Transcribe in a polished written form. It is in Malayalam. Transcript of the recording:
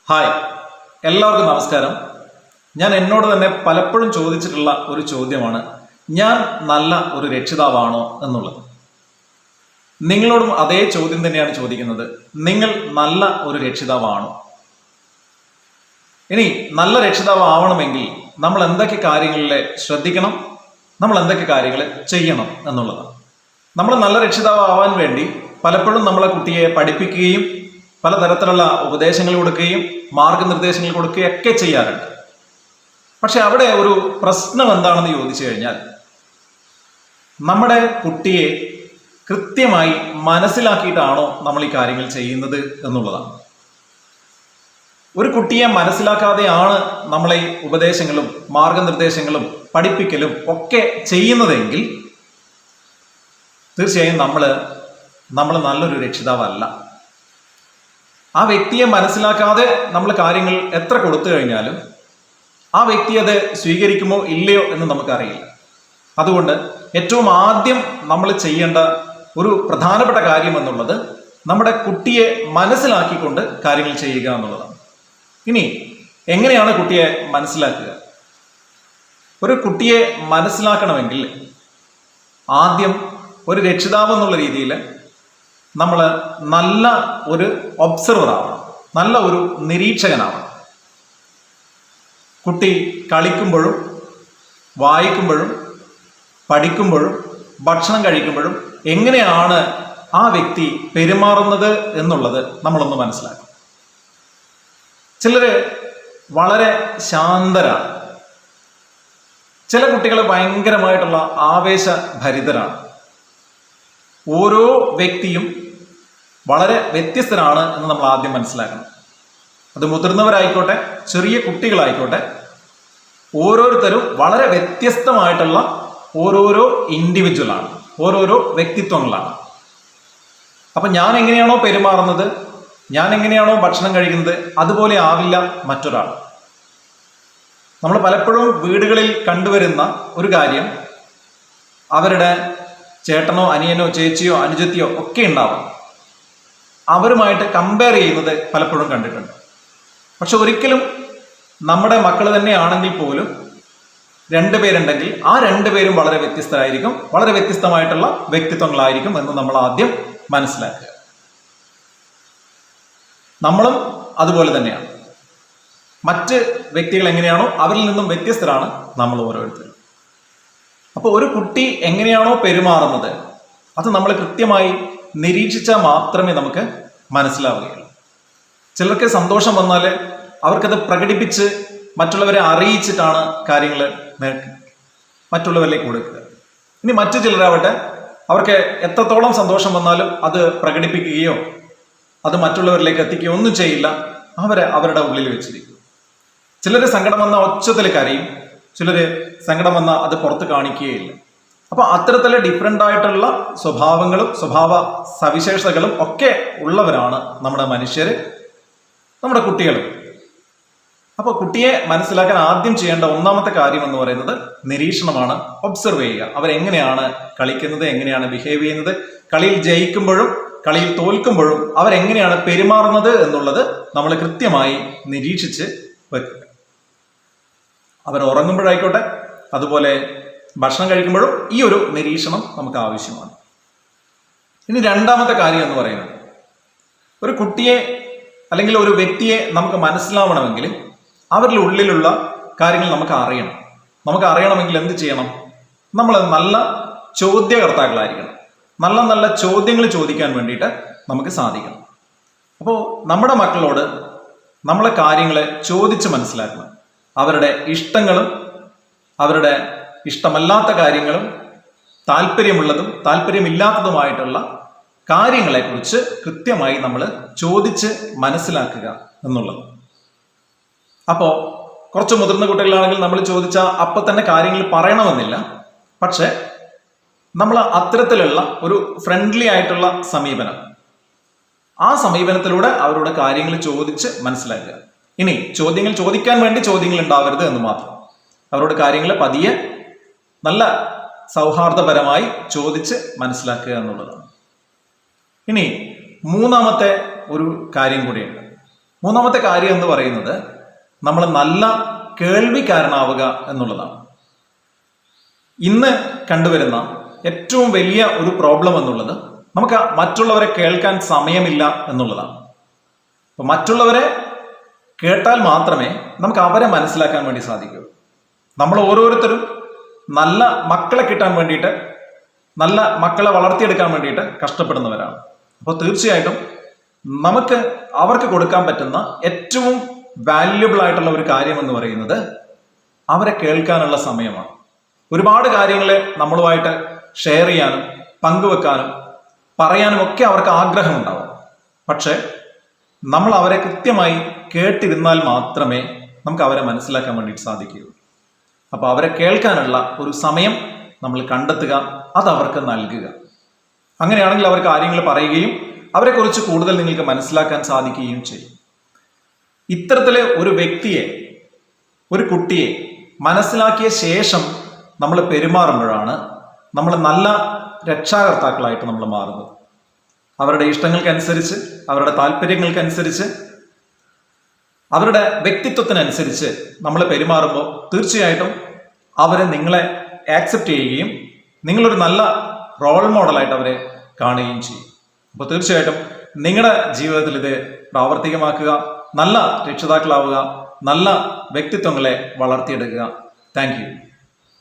ഹായ്, എല്ലാവർക്കും നമസ്കാരം. ഞാൻ എന്നോട് തന്നെ പലപ്പോഴും ചോദിച്ചിട്ടുള്ള ഒരു ചോദ്യമാണ്, ഞാൻ നല്ല ഒരു രക്ഷിതാവാണോ എന്നുള്ളത്. നിങ്ങളോടും അതേ ചോദ്യം തന്നെയാണ് ചോദിക്കുന്നത്, നിങ്ങൾ നല്ല ഒരു രക്ഷിതാവാണോ? ഇനി നല്ല രക്ഷിതാവ് ആവണമെങ്കിൽ നമ്മൾ എന്തൊക്കെ കാര്യങ്ങളിൽ ശ്രദ്ധിക്കണം, നമ്മൾ എന്തൊക്കെ കാര്യങ്ങൾ ചെയ്യണം എന്നുള്ളതാണ്. നമ്മൾ നല്ല രക്ഷിതാവ് ആവാൻ വേണ്ടി പലപ്പോഴും നമ്മളെ കുട്ടിയെ പഠിപ്പിക്കുകയും പലതരത്തിലുള്ള ഉപദേശങ്ങൾ കൊടുക്കുകയും മാർഗനിർദ്ദേശങ്ങൾ കൊടുക്കുകയും ഒക്കെ ചെയ്യാറുണ്ട്. പക്ഷെ അവിടെ ഒരു പ്രശ്നം എന്താണെന്ന് ചോദിച്ചു കഴിഞ്ഞാൽ, നമ്മുടെ കുട്ടിയെ കൃത്യമായി മനസ്സിലാക്കിയിട്ടാണോ നമ്മൾ ഈ കാര്യങ്ങൾ ചെയ്യുന്നത് എന്നുള്ളതാണ്. ഒരു കുട്ടിയെ മനസ്സിലാക്കാതെയാണ് നമ്മളെ ഈ ഉപദേശങ്ങളും മാർഗനിർദ്ദേശങ്ങളും പഠിപ്പിക്കലും ഒക്കെ ചെയ്യുന്നതെങ്കിൽ തീർച്ചയായും നമ്മൾ നല്ലൊരു രക്ഷിതാവല്ല. ആ വ്യക്തിയെ മനസ്സിലാക്കാതെ നമ്മൾ കാര്യങ്ങൾ എത്ര കൊടുത്തു കഴിഞ്ഞാലും ആ വ്യക്തി അത് സ്വീകരിക്കുമോ ഇല്ലയോ എന്ന് നമുക്കറിയില്ല. അതുകൊണ്ട് ഏറ്റവും ആദ്യം നമ്മൾ ചെയ്യേണ്ട ഒരു പ്രധാനപ്പെട്ട കാര്യം എന്നുള്ളത് നമ്മുടെ കുട്ടിയെ മനസ്സിലാക്കിക്കൊണ്ട് കാര്യങ്ങൾ ചെയ്യുക എന്നുള്ളതാണ്. ഇനി എങ്ങനെയാണ് കുട്ടിയെ മനസ്സിലാക്കുക? ഒരു കുട്ടിയെ മനസ്സിലാക്കണമെങ്കിൽ ആദ്യം ഒരു രക്ഷിതാവ് എന്നുള്ള രീതിയിൽ നമ്മൾ നല്ല ഒരു ഒബ്സർവർ ആവണം, നല്ല ഒരു നിരീക്ഷകനാവണം. കുട്ടി കളിക്കുമ്പോഴും വായിക്കുമ്പോഴും പഠിക്കുമ്പോഴും ഭക്ഷണം കഴിക്കുമ്പോഴും എങ്ങനെയാണ് ആ വ്യക്തി പെരുമാറുന്നത് എന്നുള്ളത് നമ്മളൊന്ന് മനസ്സിലാക്കണം. ചിലര് വളരെ ശാന്തരാണ്, ചില കുട്ടികൾ ഭയങ്കരമായിട്ടുള്ള ആവേശഭരിതരാണ്. ഓരോ വ്യക്തിയും വളരെ വ്യത്യസ്തരാണ് എന്ന് നമ്മൾ ആദ്യം മനസ്സിലാക്കണം. അത് മുതിർന്നവരായിക്കോട്ടെ ചെറിയ കുട്ടികളായിക്കോട്ടെ, ഓരോരുത്തരും വളരെ വ്യത്യസ്തമായിട്ടുള്ള ഓരോരോ ഇൻഡിവിജ്വലാണ്, ഓരോരോ വ്യക്തിത്വങ്ങളാണ്. അപ്പം ഞാൻ എങ്ങനെയാണോ പെരുമാറുന്നത്, ഞാൻ എങ്ങനെയാണോ ഭക്ഷണം കഴിക്കുന്നത്, അതുപോലെ ആവില്ല മറ്റൊരാൾ. നമ്മൾ പലപ്പോഴും വീടുകളിൽ കണ്ടുവരുന്ന ഒരു കാര്യം, അവരുടെ ചേട്ടനോ അനിയനോ ചേച്ചിയോ അനുജത്തിയോ ഒക്കെ ഉണ്ടാവാം, അവരുമായിട്ട് കമ്പയർ ചെയ്യുന്നത് പലപ്പോഴും കണ്ടിട്ടുണ്ട്. പക്ഷെ ഒരിക്കലും നമ്മുടെ മക്കൾ തന്നെയാണെങ്കിൽ പോലും രണ്ടുപേരുണ്ടെങ്കിൽ ആ രണ്ടുപേരും വളരെ വ്യത്യസ്തരായിരിക്കും, വളരെ വ്യത്യസ്തമായിട്ടുള്ള വ്യക്തിത്വങ്ങളായിരിക്കും എന്ന് നമ്മൾ ആദ്യം മനസ്സിലാക്കുക. നമ്മളും അതുപോലെ തന്നെയാണ്. മറ്റ് വ്യക്തികൾ എങ്ങനെയാണോ അവരിൽ നിന്നും വ്യത്യസ്തരാണ് നമ്മൾ ഓരോരുത്തരും. അപ്പോൾ ഒരു കുട്ടി എങ്ങനെയാണോ പെരുമാറുന്നത് അത് നമ്മൾ കൃത്യമായി നിരീക്ഷിച്ചാൽ മാത്രമേ നമുക്ക് മനസ്സിലാവുകയുള്ളൂ. ചിലർക്ക് സന്തോഷം വന്നാൽ അവർക്കത് പ്രകടിപ്പിച്ച് മറ്റുള്ളവരെ അറിയിച്ചിട്ടാണ് കാര്യങ്ങൾ മറ്റുള്ളവരിലേക്ക് കൊടുക്കുക. ഇനി മറ്റു ചിലരാവട്ടെ, അവർക്ക് എത്രത്തോളം സന്തോഷം വന്നാലും അത് പ്രകടിപ്പിക്കുകയോ അത് മറ്റുള്ളവരിലേക്ക് എത്തിക്കുകയോ ഒന്നും ചെയ്യില്ല, അവരുടെ ഉള്ളിൽ വെച്ചിരിക്കും. ചിലർ സങ്കടം വന്ന ഒച്ചത്തിൽ കരയും, ചിലര് സങ്കടം വന്നാൽ അത് പുറത്ത് കാണിക്കുകയില്ല. അപ്പൊ അത്തരത്തിലെ ഡിഫറെൻ്റ് ആയിട്ടുള്ള സ്വഭാവങ്ങളും സ്വഭാവ സവിശേഷതകളും ഒക്കെ ഉള്ളവരാണ് നമ്മുടെ മനുഷ്യര്, നമ്മുടെ കുട്ടികളും. അപ്പൊ കുട്ടിയെ മനസ്സിലാക്കാൻ ആദ്യം ചെയ്യേണ്ട ഒന്നാമത്തെ കാര്യം എന്ന് പറയുന്നത് നിരീക്ഷണമാണ്, ഒബ്സർവ് ചെയ്യുക. അവരെങ്ങനെയാണ് കളിക്കുന്നത്, എങ്ങനെയാണ് ബിഹേവ് ചെയ്യുന്നത്, കളിയിൽ ജയിക്കുമ്പോഴും കളിയിൽ തോൽക്കുമ്പോഴും അവരെങ്ങനെയാണ് പെരുമാറുന്നത് എന്നുള്ളത് നമ്മൾ കൃത്യമായി നിരീക്ഷിച്ച് വെക്കുക. അവർ ഉറങ്ങുമ്പോഴായിക്കോട്ടെ, അതുപോലെ ഭക്ഷണം കഴിക്കുമ്പോഴും ഈ ഒരു നിരീക്ഷണം നമുക്ക് ആവശ്യമാണ്. ഇനി രണ്ടാമത്തെ കാര്യം എന്ന് പറയുന്നത്, ഒരു കുട്ടിയെ അല്ലെങ്കിൽ ഒരു വ്യക്തിയെ നമുക്ക് മനസ്സിലാവണമെങ്കിൽ അവരുടെ ഉള്ളിലുള്ള കാര്യങ്ങൾ നമുക്ക് അറിയണം. നമുക്ക് അറിയണമെങ്കിൽ എന്ത് ചെയ്യണം? നമ്മൾ നല്ല ചോദ്യകർത്താക്കളായിരിക്കണം. നല്ല നല്ല ചോദ്യങ്ങൾ ചോദിക്കാൻ വേണ്ടിയിട്ട് നമുക്ക് സാധിക്കണം. അപ്പോൾ നമ്മുടെ മക്കളോട് നമ്മളെ കാര്യങ്ങൾ ചോദിച്ച് മനസ്സിലാക്കണം. അവരുടെ ഇഷ്ടങ്ങളും അവരുടെ ഇഷ്ടമല്ലാത്ത കാര്യങ്ങളും താല്പര്യമുള്ളതും താല്പര്യമില്ലാത്തതുമായിട്ടുള്ള കാര്യങ്ങളെക്കുറിച്ച് കൃത്യമായി നമ്മൾ ചോദിച്ച് മനസ്സിലാക്കുക എന്നുള്ളത്. അപ്പോൾ കുറച്ച് മുതിർന്ന കുട്ടികളാണെങ്കിൽ നമ്മൾ ചോദിച്ചാൽ അപ്പം തന്നെ കാര്യങ്ങൾ പറയണമെന്നില്ല. പക്ഷെ നമ്മൾ അത്തരത്തിലുള്ള ഒരു ഫ്രണ്ട്ലി ആയിട്ടുള്ള സമീപനം, ആ സമീപനത്തിലൂടെ അവരോട് കാര്യങ്ങൾ ചോദിച്ച് മനസ്സിലാക്കുക. ഇനി ചോദ്യങ്ങൾ ചോദിക്കാൻ വേണ്ടി ചോദ്യങ്ങൾ ഉണ്ടാവരുത് എന്ന് മാത്രം. അവരോട് കാര്യങ്ങൾ പതിയെ നല്ല സൗഹാർദ്ദപരമായി ചോദിച്ച് മനസ്സിലാക്കുക എന്നുള്ളതാണ്. ഇനി മൂന്നാമത്തെ ഒരു കാര്യം കൂടിയുണ്ട്. മൂന്നാമത്തെ കാര്യം എന്ന് പറയുന്നത് നമ്മൾ നല്ല കേൾവിക്കാരനാവുക എന്നുള്ളതാണ്. ഇന്ന് കണ്ടുവരുന്ന ഏറ്റവും വലിയ ഒരു പ്രോബ്ലം എന്നുള്ളത് നമുക്ക് മറ്റുള്ളവരെ കേൾക്കാൻ സമയമില്ല എന്നുള്ളതാണ്. അപ്പൊ മറ്റുള്ളവരെ കേട്ടാൽ മാത്രമേ നമുക്ക് അവരെ മനസ്സിലാക്കാൻ വേണ്ടി സാധിക്കൂ. നമ്മൾ ഓരോരുത്തരും നല്ല മക്കളെ കിട്ടാൻ വേണ്ടിയിട്ട്, നല്ല മക്കളെ വളർത്തിയെടുക്കാൻ വേണ്ടിയിട്ട് കഷ്ടപ്പെടുന്നവരാണ്. അപ്പോൾ തീർച്ചയായിട്ടും നമുക്ക് അവർക്ക് കൊടുക്കാൻ പറ്റുന്ന ഏറ്റവും വാല്യുബിൾ ആയിട്ടുള്ള ഒരു കാര്യം എന്ന് പറയുന്നത് അവരെ കേൾക്കാനുള്ള സമയമാണ്. ഒരുപാട് കാര്യങ്ങൾ നമ്മളുമായിട്ട് ഷെയർ ചെയ്യാനും പങ്കുവെക്കാനും പറയാനും ഒക്കെ അവർക്ക് ആഗ്രഹമുണ്ടാവും. പക്ഷെ നമ്മൾ അവരെ കൃത്യമായി കേട്ടിരുന്നാൽ മാത്രമേ നമുക്ക് അവരെ മനസ്സിലാക്കാൻ വേണ്ടിയിട്ട് സാധിക്കുകയുള്ളൂ. അപ്പോൾ അവരെ കേൾക്കാനുള്ള ഒരു സമയം നമ്മൾ കണ്ടെത്തുക, അത് അവർക്ക് നൽകുക. അങ്ങനെയാണെങ്കിൽ അവർ കാര്യങ്ങൾ പറയുകയും അവരെക്കുറിച്ച് കൂടുതൽ നിങ്ങൾക്ക് മനസ്സിലാക്കാൻ സാധിക്കുകയും ചെയ്യും. ഇത്തരത്തിലെ ഒരു വ്യക്തിയെ, ഒരു കുട്ടിയെ മനസ്സിലാക്കിയ ശേഷം നമ്മൾ പെരുമാറുമ്പോഴാണ് നമ്മൾ നല്ല രക്ഷാകർത്താക്കളായിട്ട് നമ്മൾ മാറുന്നത്. അവരുടെ ഇഷ്ടങ്ങൾക്കനുസരിച്ച്, അവരുടെ താല്പര്യങ്ങൾക്കനുസരിച്ച്, അവരുടെ വ്യക്തിത്വത്തിനനുസരിച്ച് നമ്മൾ പെരുമാറുമ്പോൾ തീർച്ചയായിട്ടും അവർ നിങ്ങളെ ആക്സെപ്റ്റ് ചെയ്യുകയും നിങ്ങളൊരു നല്ല റോൾ മോഡലായിട്ട് അവരെ കാണുകയും ചെയ്യും. അപ്പോൾ തീർച്ചയായിട്ടും നിങ്ങളുടെ ജീവിതത്തിൽ ഇത് പ്രാവർത്തികമാക്കുക, നല്ല രക്ഷിതാക്കളാവുക, നല്ല വ്യക്തിത്വങ്ങളെ വളർത്തിയെടുക്കുക. Thank you.